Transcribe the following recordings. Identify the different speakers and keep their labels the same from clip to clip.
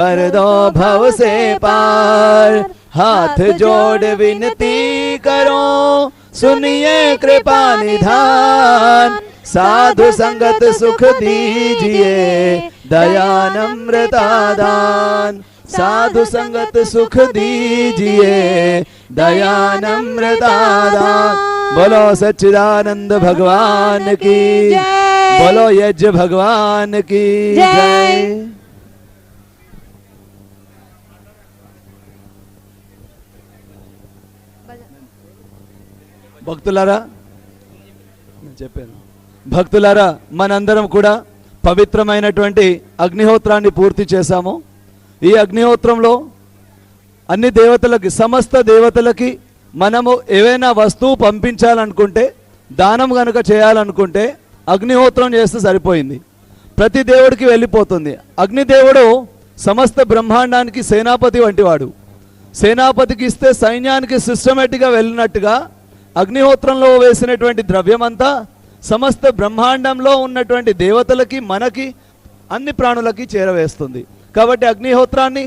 Speaker 1: कर दो भव से पार, हाथ जोड़ विनती करो, सुनिए कृपा निधान। साधु संगत सुख दीजिए, दया नम्रता दान। साधु संगत सुख दीजिए, दया नम्रता दान। बोलो सच्चिदानंद भगवान की जय, बोलो यज्ञ भगवान की जय। భక్తులారా చెప్పాను, భక్తులారా మనందరం కూడా పవిత్రమైనటువంటి అగ్నిహోత్రాన్ని పూర్తి చేశాము. ఈ అగ్నిహోత్రంలో అన్ని దేవతలకి, సమస్త దేవతలకి మనము ఏవైనా వస్తువు పంపించాలనుకుంటే, దానం కనుక చేయాలనుకుంటే అగ్నిహోత్రం చేస్తే సరిపోయింది, ప్రతి దేవుడికి వెళ్ళిపోతుంది. అగ్నిదేవుడు సమస్త బ్రహ్మాండానికి సేనాపతి వంటివాడు. సేనాపతికి ఇస్తే సైన్యానికి సిస్టమేటిక్గా వెళ్ళినట్టుగా అగ్నిహోత్రంలో వేసినటువంటి ద్రవ్యమంతా సమస్త బ్రహ్మాండంలో ఉన్నటువంటి దేవతలకి, మనకి, అన్ని ప్రాణులకి చేరవేస్తుంది. కాబట్టి అగ్నిహోత్రాన్ని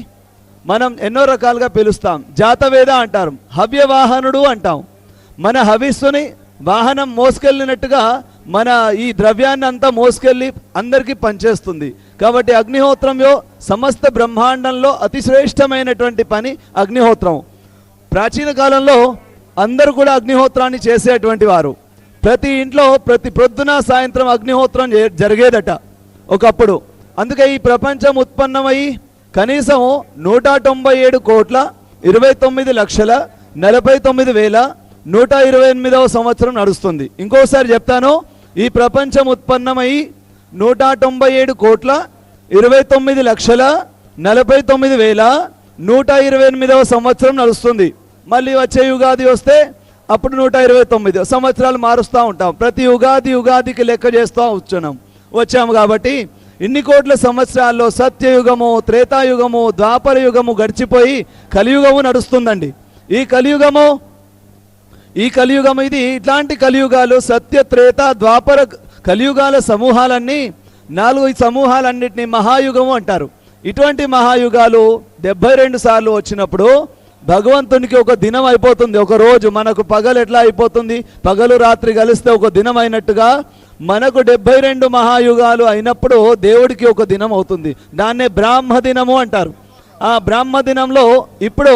Speaker 1: మనం ఎన్నో రకాలుగా పిలుస్తాం. జాతవేద అంటారు, హవ్యవాహనుడు అంటాం. మన హవిస్సుని వాహనం మోసుకెళ్ళినట్టుగా మన ఈ ద్రవ్యాన్ని అంతా మోసుకెళ్ళి అందరికీ పనిచేస్తుంది. కాబట్టి అగ్నిహోత్రంలో సమస్త బ్రహ్మాండంలో అతి శ్రేష్టమైనటువంటి పని అగ్నిహోత్రం. ప్రాచీన కాలంలో అందరూ కూడా అగ్నిహోత్రాన్ని చేసేటువంటి వారు. ప్రతి ఇంట్లో ప్రతి ప్రొద్దున సాయంత్రం అగ్నిహోత్రం జరిగేదట ఒకప్పుడు. అందుకే ఈ ప్రపంచం ఉత్పన్నమై కనీసం 127,29,49,128వ సంవత్సరం నడుస్తుంది. ఇంకోసారి చెప్తాను, ఈ ప్రపంచం ఉత్పన్నమై 127,29,49,128వ సంవత్సరం నడుస్తుంది. మళ్ళీ వచ్చే యుగాది వస్తే అప్పుడు 129 సంవత్సరాలు మారుస్తూ ఉంటాం. ప్రతి ఉగాదికి లెక్క చేస్తూ వచ్చాము. కాబట్టి ఇన్ని కోట్ల సంవత్సరాల్లో సత్యయుగము, త్రేతాయుగము, ద్వాపర యుగము గడిచిపోయి కలియుగము నడుస్తుందండి. ఈ కలియుగము ఇది ఇట్లాంటి కలియుగాలు, సత్య, త్రేత, ద్వాపర కలియుగాల సమూహాలన్నీ, 4 సమూహాలన్నింటినీ మహాయుగము అంటారు. ఇటువంటి మహాయుగాలు 72 సార్లు వచ్చినప్పుడు భగవంతునికి ఒక దినం అయిపోతుంది. ఒక రోజు మనకు పగలు ఎట్లా అయిపోతుంది, పగలు రాత్రి కలిస్తే ఒక దినం అయినట్టుగా మనకు 72 మహాయుగాలు అయినప్పుడు దేవుడికి ఒక దినం అవుతుంది. దాన్నే బ్రాహ్మ దినము అంటారు. ఆ బ్రాహ్మ దినంలో ఇప్పుడు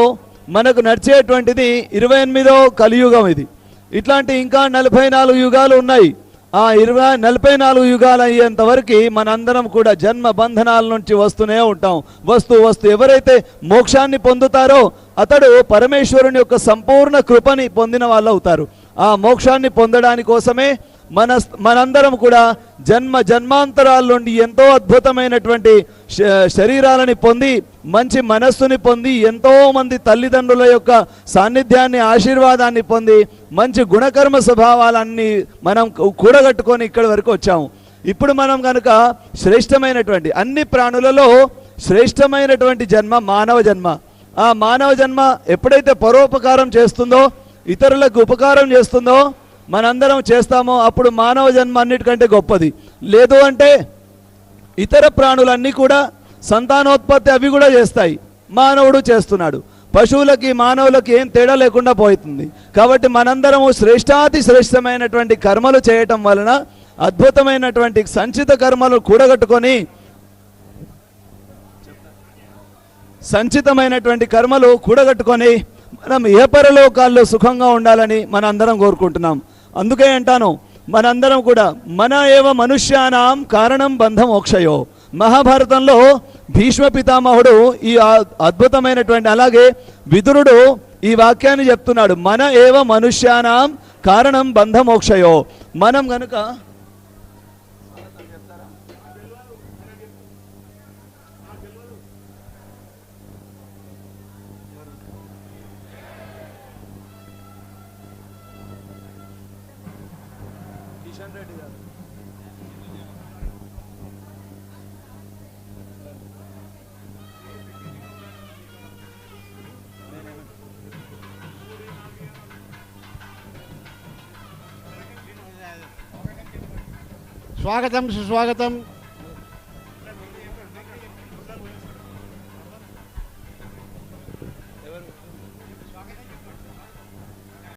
Speaker 1: మనకు నడిచేటువంటిది 28వ కలియుగం. ఇది ఇట్లాంటి ఇంకా 44 యుగాలు ఉన్నాయి. ఆ 44 యుగాలు అయ్యేంత వరకు మనందరం కూడా జన్మ బంధనాల నుంచి వస్తూనే ఉంటాం. వస్తూ ఎవరైతే మోక్షాన్ని పొందుతారో అతడు పరమేశ్వరుని యొక్క సంపూర్ణ కృపని పొందిన వాళ్ళు అవుతారు. ఆ మోక్షాన్ని పొందడానికి కోసమే మనందరం కూడా జన్మాంతరాల నుండి ఎంతో అద్భుతమైనటువంటి శరీరాలని పొంది, మంచి మనస్సుని పొంది, ఎంతో మంది తల్లిదండ్రుల యొక్క సాన్నిధ్యాన్ని, ఆశీర్వాదాన్ని పొంది, మంచి గుణకర్మ స్వభావాలన్నీ మనం కూడగట్టుకొని ఇక్కడి వరకు వచ్చాము. ఇప్పుడు మనం కనుక శ్రేష్టమైనటువంటి, అన్ని ప్రాణులలో శ్రేష్టమైనటువంటి జన్మ మానవ జన్మ. ఆ మానవ జన్మ ఎప్పుడైతే పరోపకారం చేస్తుందో, ఇతరులకు ఉపకారం చేస్తుందో, మనందరం చేస్తామో అప్పుడు మానవ జన్మ అన్నిటికంటే గొప్పది. లేదు అంటే ఇతర ప్రాణులన్నీ కూడా సంతానోత్పత్తి అవి కూడా చేస్తాయి, మానవుడు చేస్తున్నాడు. పశువులకి మానవులకి ఏం తేడా లేకుండా పోతుంది. కాబట్టి మనందరము శ్రేష్టాతి శ్రేష్టమైనటువంటి కర్మలు చేయటం వలన అద్భుతమైనటువంటి సంచిత కర్మలు కూడగట్టుకొని, సంచితమైనటువంటి కర్మలు కూడగట్టుకొని మనం ఏ పరలోకాల్లో సుఖంగా ఉండాలని మనందరం కోరుకుంటున్నాం. అందుకే అంటాను, మనందరం కూడా మన ఏవ మనుష్యానాం కారణం బంధ మోక్షయో. మహాభారతంలో భీష్మ పితామహుడు ఈ అద్భుతమైనటువంటి, అలాగే విదురుడు ఈ వాక్యాన్ని చెప్తున్నాడు, మన ఏవ మనుష్యానాం కారణం బంధ మోక్షయో. మనం గనుక
Speaker 2: స్వాగతం, సుస్వాగతం.